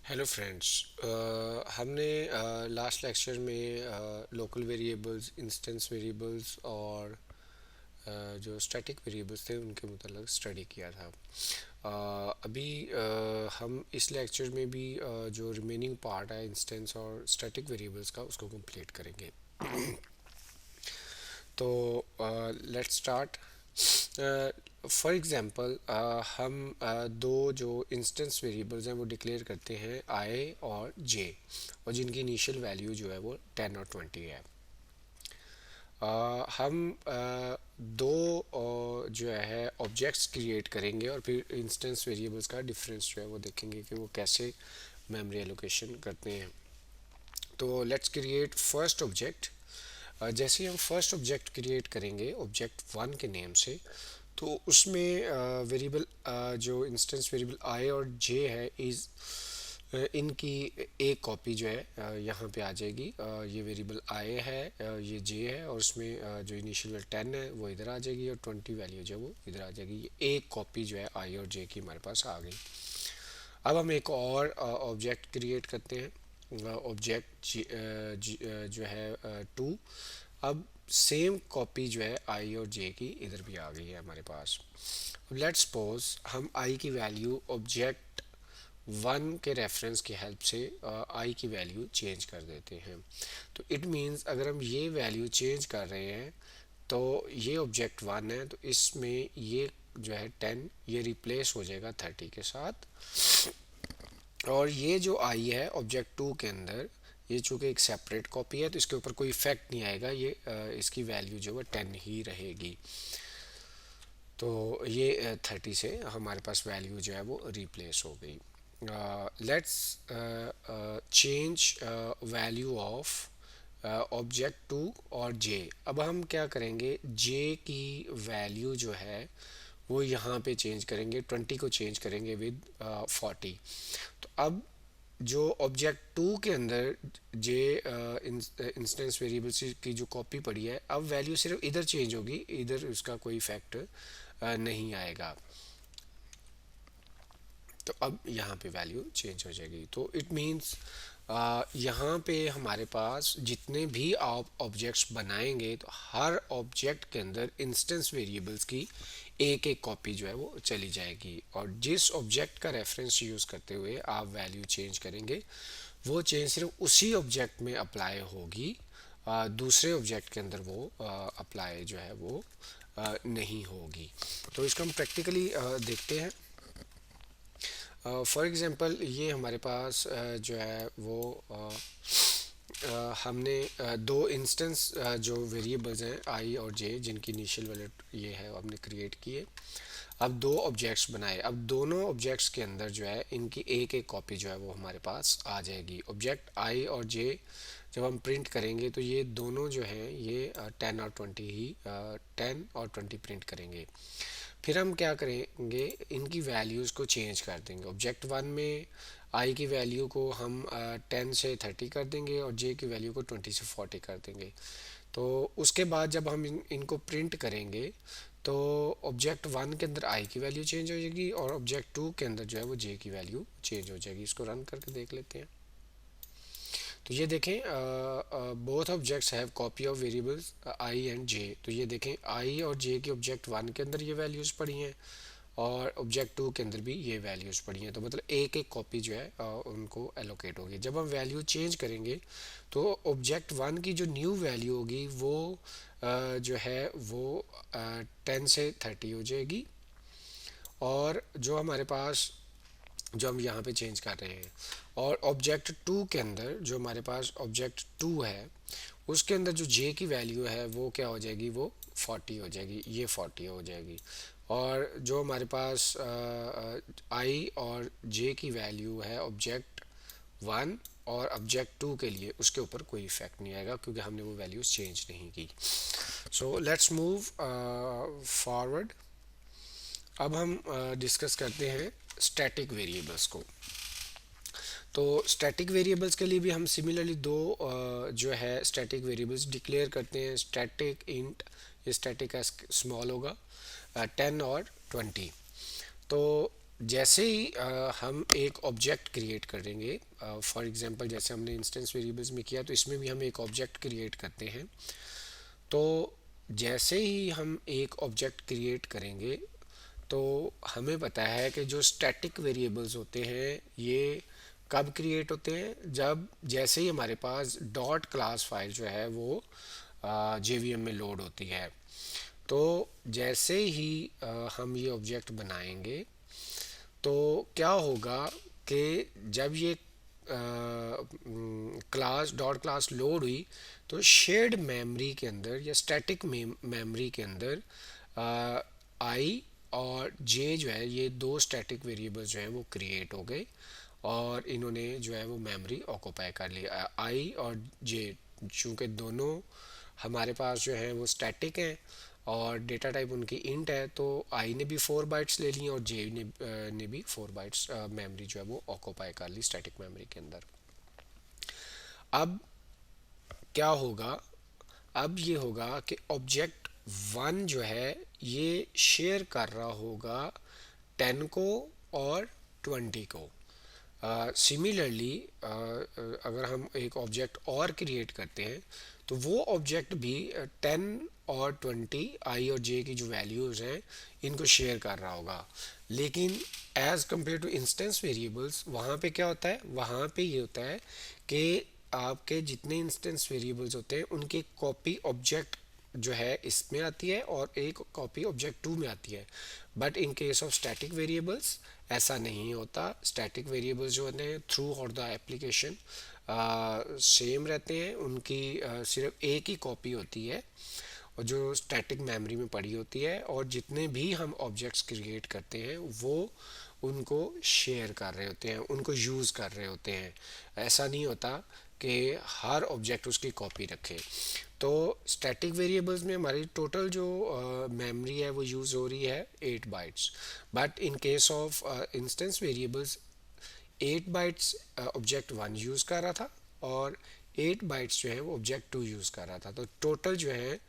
Hello friends. हमने last lecture में local variables, instance variables और जो स्टैटिक वेरिएबल्स थे उनके मतलब स्टडी किया था। अभी हम इस लेक्चर में भी जो रिमेनिंग पार्ट है इंस्टेंस और स्टैटिक वेरिएबल्स का उसको कंप्लीट करेंगे। तो लेट्स स्टार्ट। फॉर एग्जांपल हम दो जो इंस्टेंस वेरिएबल्स हैं वो डिक्लेयर करते हैं आई और जे, और जिनकी इनिशियल वैल्यू जो है वो 10 और 20 है। हम दो जो है ऑब्जेक्ट्स क्रिएट करेंगे और फिर इंस्टेंस वेरिएबल्स का डिफरेंस जो है वो देखेंगे कि वो कैसे मेमोरी एलोकेशन करते हैं। तो लेट्स क्रिएट फर्स्ट ऑब्जेक्ट। जैसे ही हम फर्स्ट ऑब्जेक्ट क्रिएट करेंगे ऑब्जेक्ट वन के नेम से, तो उसमें वेरिएबल जो इंस्टेंस वेरिएबल आई और जे है इज इनकी एक कॉपी जो है यहाँ पे आ जाएगी। ये वेरिएबल आई है, ये जे है, और उसमें जो इनिशियल वैल्यू 10 है वो इधर आ जाएगी और 20 वैल्यू जो है वो इधर आ जाएगी। ये एक कॉपी जो है आई और जे की हमारे पास आ गई। अब हम एक और ऑब्जेक्ट क्रिएट करते हैं, ऑब्जेक्ट जो है टू। अब सेम कॉपी जो है आई और जे की इधर भी आ गई है हमारे पास। लेट्स सपोज हम आई की वैल्यू ऑब्जेक्ट वन के रेफरेंस की हेल्प से आई की वैल्यू चेंज कर देते हैं। तो इट मीन्स अगर हम ये वैल्यू चेंज कर रहे हैं तो ये ऑब्जेक्ट वन है तो इसमें ये जो है 10 ये रिप्लेस हो जाएगा 30 के साथ। और ये जो आई है ऑब्जेक्ट टू के अंदर, ये चूंकि एक सेपरेट कॉपी है तो इसके ऊपर कोई इफेक्ट नहीं आएगा, ये इसकी वैल्यू जो है 10 ही रहेगी। तो ये 30 से हमारे पास वैल्यू जो है वो रिप्लेस हो गई। Let's change value of object two और जे। अब हम क्या करेंगे, जे की वैल्यू जो है वो यहाँ पे चेंज करेंगे, 20 को चेंज करेंगे विद 40। तो अब जो ऑब्जेक्ट टू के अंदर जे इंस्टेंस वेरिएबल्स की जो कॉपी पड़ी है, अब वैल्यू सिर्फ इधर चेंज होगी, इधर उसका कोई इफेक्ट नहीं आएगा। तो अब यहाँ पे वैल्यू चेंज हो जाएगी। तो इट मीन्स यहाँ पे हमारे पास जितने भी आप ऑब्जेक्ट्स बनाएंगे तो हर ऑब्जेक्ट के अंदर इंस्टेंस वेरिएबल्स की एक एक कॉपी जो है वो चली जाएगी, और जिस ऑब्जेक्ट का रेफरेंस यूज़ करते हुए आप वैल्यू चेंज करेंगे वो चेंज सिर्फ उसी ऑब्जेक्ट में अप्लाई होगी, दूसरे ऑब्जेक्ट के अंदर वो अप्लाई जो है वो नहीं होगी। तो इसको हम प्रैक्टिकली देखते हैं। फॉर एग्ज़ाम्पल ये हमारे पास जो है वो हमने दो इंस्टेंस जो वेरिएबल्स हैं आई और जे जिनकी इनिशियल वैल्यू ये है वो हमने क्रिएट किए। अब दो ऑब्जेक्ट्स बनाए, अब दोनों ऑब्जेक्ट्स के अंदर जो है इनकी एक एक कॉपी जो है वो हमारे पास आ जाएगी। ऑब्जेक्ट आई और जे जब हम प्रिंट करेंगे तो ये दोनों जो हैं ये 10 और 20 ही 10 और 20 प्रिंट करेंगे। फिर हम क्या करेंगे, इनकी वैल्यूज़ को चेंज कर देंगे। ऑब्जेक्ट वन में आई की वैल्यू को हम 10 से 30 कर देंगे और जे की वैल्यू को 20 से 40 कर देंगे। तो उसके बाद जब हम इनको प्रिंट करेंगे तो ऑब्जेक्ट वन के अंदर आई की वैल्यू चेंज हो जाएगी और ऑब्जेक्ट टू के अंदर जो है वो जे की वैल्यू चेंज हो जाएगी। इसको रन करके देख लेते हैं। तो ये देखें, both objects have copy of variables I and J. तो ये देखें आई और जे की ऑब्जेक्ट वन के अंदर ये वैल्यूज़ पड़ी हैं और ऑब्जेक्ट टू के अंदर भी ये वैल्यूज़ पड़ी हैं। तो मतलब एक एक कॉपी जो है उनको एलोकेट होगी। जब हम वैल्यू चेंज करेंगे तो ऑब्जेक्ट वन की जो न्यू वैल्यू होगी वो जो है वो 10 से 30 हो जाएगी, और जो हमारे पास जो हम यहाँ पे चेंज कर रहे हैं, और ऑब्जेक्ट टू के अंदर जो हमारे पास ऑब्जेक्ट टू है उसके अंदर जो जे की वैल्यू है वो क्या हो जाएगी, वो 40 हो जाएगी, ये 40 हो जाएगी। और जो हमारे पास आई और जे की वैल्यू है ऑब्जेक्ट वन और ऑब्जेक्ट टू के लिए, उसके ऊपर कोई इफेक्ट नहीं आएगा क्योंकि हमने वो वैल्यूज चेंज नहीं की। So let's move forward. अब हम डिस्कस करते हैं स्टैटिक वेरिएबल्स को। तो स्टैटिक वेरिएबल्स के लिए भी हम सिमिलरली दो जो है स्टैटिक वेरिएबल्स डिक्लेयर करते हैं। स्टैटिक इंट, ये स्टैटिक का स्मॉल होगा 10 और 20। तो जैसे ही हम एक ऑब्जेक्ट क्रिएट करेंगे, फॉर एग्जांपल जैसे हमने इंस्टेंस वेरिएबल्स में किया, तो इसमें भी हम एक ऑब्जेक्ट क्रिएट करते हैं। तो जैसे ही हम एक ऑब्जेक्ट क्रिएट करेंगे, तो हमें पता है कि जो स्टैटिक वेरिएबल्स होते हैं ये कब क्रिएट होते हैं, जब जैसे ही हमारे पास डॉट क्लास फाइल जो है वो जेवीएम में लोड होती है। तो जैसे ही हम ये ऑब्जेक्ट बनाएंगे, तो क्या होगा कि जब ये क्लास डॉट क्लास लोड हुई, तो शेयर्ड मेमोरी के अंदर या स्टैटिक मेमोरी के अंदर आई और जे जो है, ये दो स्टैटिक वेरिएबल्स जो हैं वो क्रिएट हो गए, और इन्होंने जो है वो मेमोरी ऑक्यूपाई कर ली। आई और जे चूँकि दोनों हमारे पास जो है वो स्टैटिक हैं और डेटा टाइप उनकी इंट है, तो आई ने भी 4 बाइट्स ले ली और जे ने भी 4 बाइट्स मेमोरी जो है वो ऑक्यूपाई कर ली स्टैटिक मेमोरी के अंदर। अब क्या होगा, अब ये होगा कि ऑब्जेक्ट वन जो है ये शेयर कर रहा होगा 10 को और 20 को। सिमिलरली अगर हम एक ऑब्जेक्ट और क्रिएट करते हैं, तो वो ऑब्जेक्ट भी 10 और 20 आई और जे की जो वैल्यूज़ हैं इनको शेयर कर रहा होगा। लेकिन as compare to instance variables, वहाँ पे क्या होता है, वहाँ पे ये होता है कि आपके जितने इंस्टेंस वेरिएबल्स होते हैं उनकी कॉपी ऑब्जेक्ट जो है इसमें आती है और एक कॉपी ऑब्जेक्ट टू में आती है। But in case of static variables ऐसा नहीं होता। स्टैटिक वेरिएबल्स जो होते हैं थ्रू और द एप्लीकेशन सेम रहते हैं, उनकी सिर्फ एक ही कॉपी होती है और जो स्टैटिक मेमोरी में पड़ी होती है, और जितने भी हम ऑब्जेक्ट्स क्रिएट करते हैं वो उनको शेयर कर रहे होते हैं, उनको यूज़ कर रहे होते हैं। ऐसा नहीं होता कि हर ऑब्जेक्ट उसकी कॉपी रखे। तो स्टैटिक वेरिएबल्स में हमारी टोटल जो मेमोरी है वो यूज़ हो रही है 8 bytes. But in case of instance variables 8 bytes object one use कर रहा था और 8 बाइट्स जो है वो ऑब्जेक्ट टू यूज़ कर रहा था। तो टोटल जो है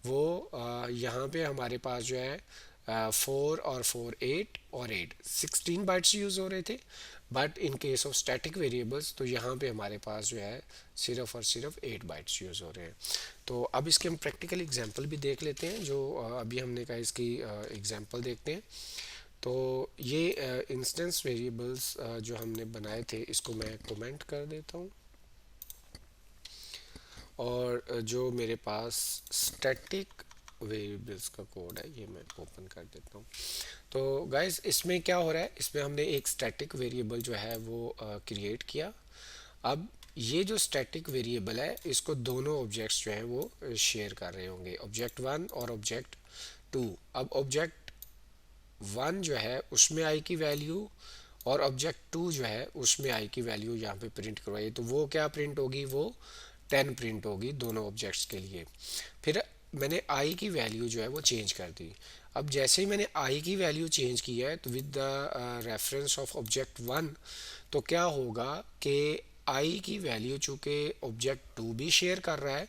वो यहाँ पे हमारे पास जो है 4 और 4 8 और 8 16 बाइट्स यूज़ हो रहे थे। But in case of static variables तो यहाँ पे हमारे पास जो है सिर्फ और सिर्फ 8 बाइट्स यूज़ हो रहे हैं। तो अब इसके हम प्रैक्टिकल एग्जांपल भी देख लेते हैं, जो अभी हमने कहा इसकी एग्जांपल देखते हैं। तो ये इंस्टेंस वेरिएबल्स जो हमने बनाए थे इसको मैं कमेंट कर देता हूँ, और जो मेरे पास स्टैटिक वेरिएबल्स का कोड है ये मैं ओपन कर देता हूँ। तो गाइस इसमें क्या हो रहा है, इसमें हमने एक स्टैटिक वेरिएबल जो है वो क्रिएट किया। अब ये जो स्टैटिक वेरिएबल है इसको दोनों ऑब्जेक्ट्स जो हैं वो शेयर कर रहे होंगे, ऑब्जेक्ट वन और ऑब्जेक्ट टू। अब ऑब्जेक्ट वन जो है उसमें आई की वैल्यू और ऑब्जेक्ट टू जो है उसमें आई की वैल्यू यहाँ पे प्रिंट करवाइए, तो वो क्या प्रिंट होगी, वो 10 प्रिंट होगी दोनों ऑब्जेक्ट्स के लिए। फिर मैंने आई की वैल्यू जो है वो चेंज कर दी। अब जैसे ही मैंने आई की वैल्यू चेंज की है, तो with the reference of object one, तो क्या होगा कि आई की वैल्यू चूँकि ऑब्जेक्ट टू भी शेयर कर रहा है,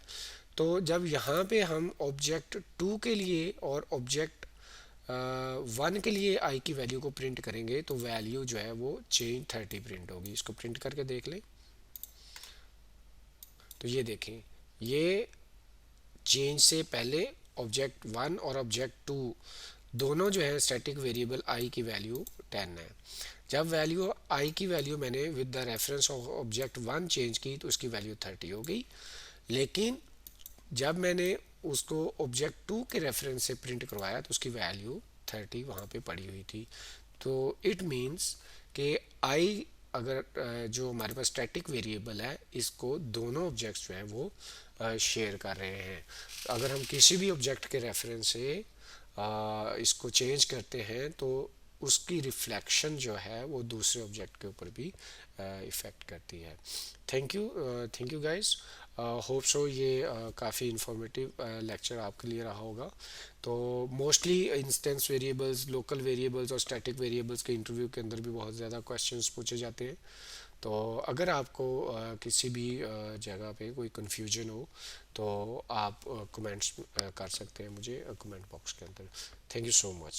तो जब यहाँ पे हम ऑब्जेक्ट टू के लिए और ऑब्जेक्ट वन के लिए आई की वैल्यू को प्रिंट करेंगे, तो वैल्यू जो है वो चेंज 30 प्रिंट होगी। इसको प्रिंट करके देख लें, तो ये देखें, ये चेंज से पहले ऑब्जेक्ट वन और ऑब्जेक्ट टू दोनों जो है स्टैटिक वेरिएबल आई की वैल्यू 10 है। जब वैल्यू आई की वैल्यू मैंने with the reference of object one change की, तो उसकी वैल्यू 30 हो गई। लेकिन जब मैंने उसको ऑब्जेक्ट टू के रेफरेंस से प्रिंट करवाया, तो उसकी वैल्यू 30 वहाँ पे पड़ी हुई थी। तो इट मीन्स कि आई अगर जो हमारे पास स्टैटिक वेरिएबल है इसको दोनों ऑब्जेक्ट्स जो हैं वो शेयर कर रहे हैं। अगर हम किसी भी ऑब्जेक्ट के रेफरेंस से इसको चेंज करते हैं, तो उसकी रिफ्लेक्शन जो है वो दूसरे ऑब्जेक्ट के ऊपर भी इफ़ेक्ट करती है। Thank you guys. Hope so ये काफ़ी इंफॉर्मेटिव लेक्चर आपके लिए रहा होगा। तो mostly instance variables, local variables और स्टैटिक वेरिएबल्स के इंटरव्यू के अंदर भी बहुत ज़्यादा क्वेश्चंस पूछे जाते हैं। तो अगर आपको किसी भी जगह पे कोई कन्फ्यूजन हो, तो आप कमेंट्स कर सकते हैं मुझे कमेंट बॉक्स के अंदर। Thank you so much.